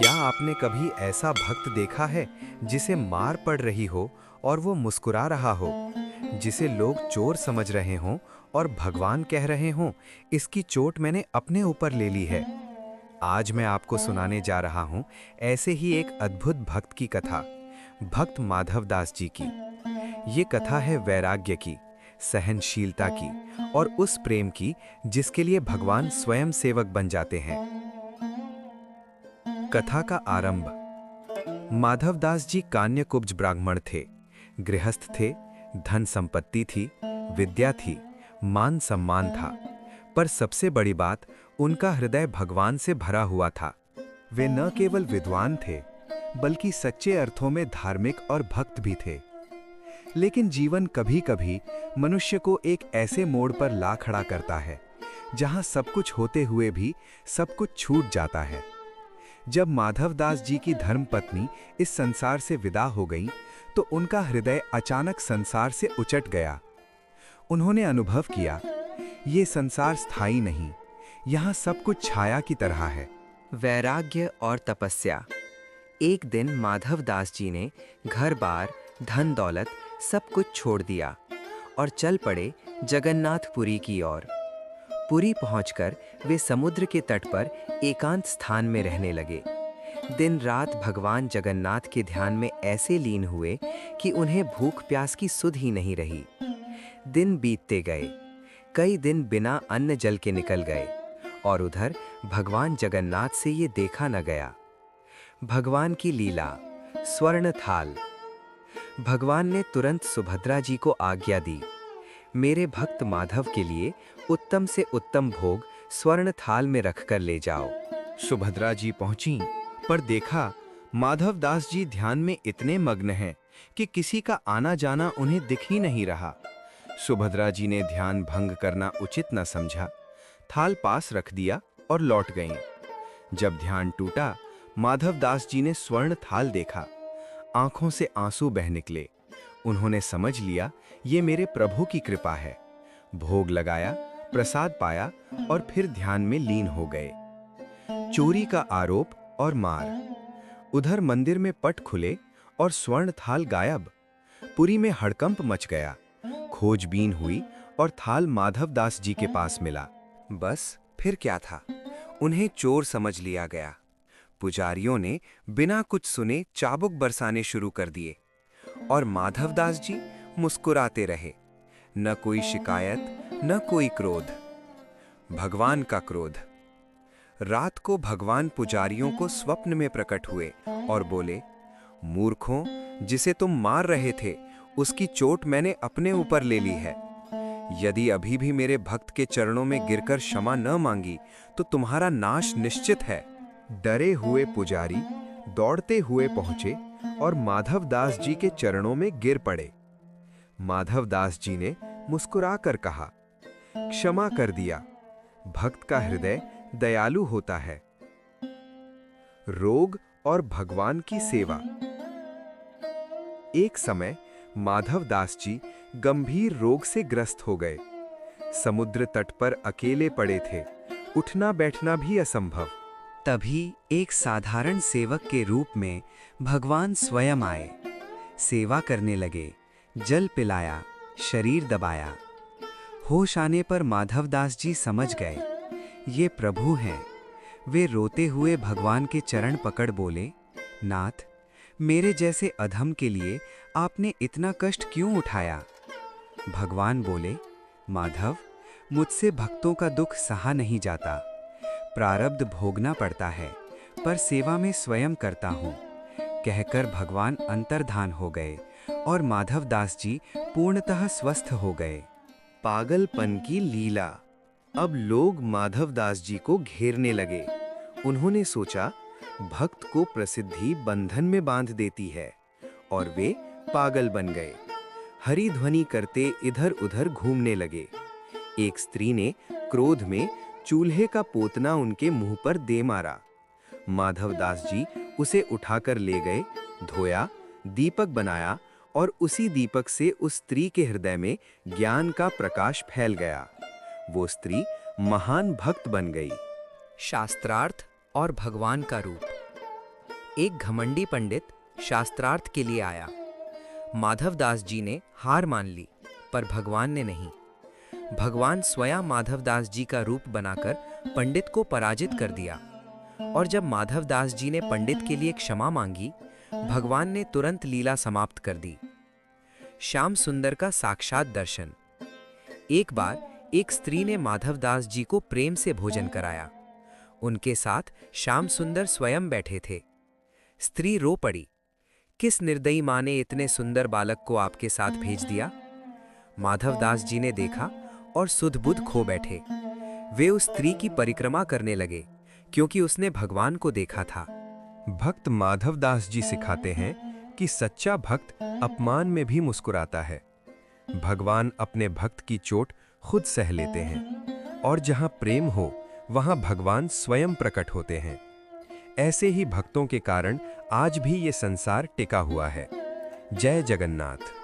क्या आपने कभी ऐसा भक्त देखा है जिसे मार पड़ रही हो और वो मुस्कुरा रहा हो, जिसे लोग चोर समझ रहे हों और भगवान कह रहे हों, इसकी चोट मैंने अपने ऊपर ले ली है। आज मैं आपको सुनाने जा रहा हूं ऐसे ही एक अद्भुत भक्त की कथा, भक्त माधव दास जी की। ये कथा है वैराग्य की, सहनशीलता की और उस प्रेम की जिसके लिए भगवान स्वयं सेवक बन जाते हैं। कथा का आरंभ। माधवदास जी कान्यकुब्ज ब्राह्मण थे, गृहस्थ थे, धन संपत्ति थी, विद्या थी, मान सम्मान था, पर सबसे बड़ी बात, उनका हृदय भगवान से भरा हुआ था। वे न केवल विद्वान थे, बल्कि सच्चे अर्थों में धार्मिक और भक्त भी थे। लेकिन जीवन कभी-कभी मनुष्य को एक ऐसे मोड़ पर ला खड़ा करता है, जहां सब कुछ होते हुए भी सब कुछ छूट जाता है। जब माधवदास जी की धर्मपत्नी इस संसार से विदा हो गई, तो उनका हृदय अचानक संसार से उचट गया। उन्होंने अनुभव किया, ये संसार स्थायी नहीं, यहाँ सब कुछ छाया की तरह है। वैराग्य और तपस्या। एक दिन माधवदास जी ने घर-बार, धन दौलत सब कुछ छोड़ दिया और चल पड़े जगन्नाथपुरी की ओर। पुरी पहुंचकर वे समुद्र के तट पर एकांत स्थान में रहने लगे। दिन रात भगवान जगन्नाथ के ध्यान में ऐसे लीन हुए कि उन्हें भूख प्यास की सुध ही नहीं रही। दिन बीतते गए, कई दिन बिना अन्न जल के निकल गए और उधर भगवान जगन्नाथ से ये देखा न गया। भगवान की लीला, स्वर्ण थाल। भगवान ने तुरंत सुभद्रा जी को आज्ञा दी, मेरे भक्त माधव के लिए उत्तम से उत्तम भोग स्वर्ण थाल में रखकर ले जाओ। सुभद्रा जी पहुंची, पर देखा माधवदास जी ध्यान में इतने मग्न हैं कि किसी का आना जाना उन्हें दिख ही नहीं रहा। सुभद्रा जी ने ध्यान भंग करना उचित न समझा, थाल पास रख दिया और लौट गईं। जब ध्यान टूटा, माधवदास जी ने स्वर्ण थाल देखा, आंखों से आंसू बह निकले। उन्होंने समझ लिया, ये मेरे प्रभु की कृपा है। भोग लगाया, प्रसाद पाया और फिर ध्यान में लीन हो गए। चोरी का आरोप और मार। उधर मंदिर में पट खुले और स्वर्ण थाल गायब। पुरी में हड़कंप मच गया। खोजबीन हुई और थाल माधवदास जी के पास मिला। बस फिर क्या था, उन्हें चोर समझ लिया गया। पुजारियों ने बिना कुछ सुने चाबुक बरसाने शुरू कर दिए और माधवदास जी मुस्कुराते रहे। न कोई शिकायत, न कोई क्रोध। भगवान का क्रोध। रात को भगवान पुजारियों को स्वप्न में प्रकट हुए और बोले, मूर्खों, जिसे तुम मार रहे थे, उसकी चोट मैंने अपने ऊपर ले ली है। यदि अभी भी मेरे भक्त के चरणों में गिरकर क्षमा न मांगी, तो तुम्हारा नाश निश्चित है। डरे हुए पुजारी दौड़ते हुए पहुंचे और माधवदास जी के चरणों में गिर पड़े। माधवदास जी ने मुस्कुराकर कहा, क्षमा कर दिया। भक्त का हृदय दयालु होता है। रोग और भगवान की सेवा। एक समय माधवदास जी गंभीर रोग से ग्रस्त हो गए। समुद्र तट पर अकेले पड़े थे, उठना बैठना भी असंभव। तभी एक साधारण सेवक के रूप में भगवान स्वयं आए। सेवा करने लगे, जल पिलाया, शरीर दबाया। होश आने पर माधवदास जी समझ गए, ये प्रभु हैं। वे रोते हुए भगवान के चरण पकड़ बोले, नाथ, मेरे जैसे अधम के लिए आपने इतना कष्ट क्यों उठाया? भगवान बोले, माधव, मुझसे भक्तों का दुख सहा नहीं जाता। प्रारब्ध भोगना पड़ता है, पर सेवा में स्वयं करता हूँ। कहकर भगवान अंतर्धान हो गए और माधवदास जी पूर्णतः स्वस्थ हो गए। पागलपन की लीला। अब लोग माधवदास जी को घेरने लगे। उन्होंने सोचा, भक्त को प्रसिद्धि बंधन में बांध देती है, और वे पागल बन गए। हरि ध्वनि करते इधर उधर घूमने लगे। एक स्त्री ने क्रोध में चूल्हे का पोतना उनके मुंह पर दे मारा। माधवदास जी उसे उठाकर ले गए, धोया, दीपक बनाया और उसी दीपक से उस स्त्री के हृदय में ज्ञान का प्रकाश फैल गया। वो स्त्री महान भक्त बन गई। शास्त्रार्थ और भगवान का रूप। एक घमंडी पंडित शास्त्रार्थ के लिए आया। माधवदास जी ने हार मान ली, पर भगवान ने नहीं। भगवान स्वयं माधवदास जी का रूप बनाकर पंडित को पराजित कर दिया। और जब माधवदास जी ने पंडित के लिए क्षमा मांगी, भगवान ने तुरंत लीला समाप्त कर दी। श्याम सुंदर का साक्षात दर्शन। एक बार एक स्त्री ने माधवदास जी को प्रेम से भोजन कराया। उनके साथ श्याम सुंदर स्वयं बैठे थे। स्त्री रो पड़ी, किस निर्दयी मां ने इतने सुंदर बालक को आपके साथ भेज दिया? माधवदास जी ने देखा और सुध-बुध खो बैठे। वे उस स्त्री की परिक्रमा करने लगे, क्योंकि उसने भगवान को देखा था। भक्त माधवदास जी सिखाते हैं कि सच्चा भक्त अपमान में भी मुस्कुराता है। भगवान अपने भक्त की चोट खुद सह लेते हैं, और जहां प्रेम हो वहां भगवान स्वयं प्रकट होते हैं। ऐसे ही भक्तों के कारण आज भी ये संसार टिका हुआ है। जय जगन्नाथ।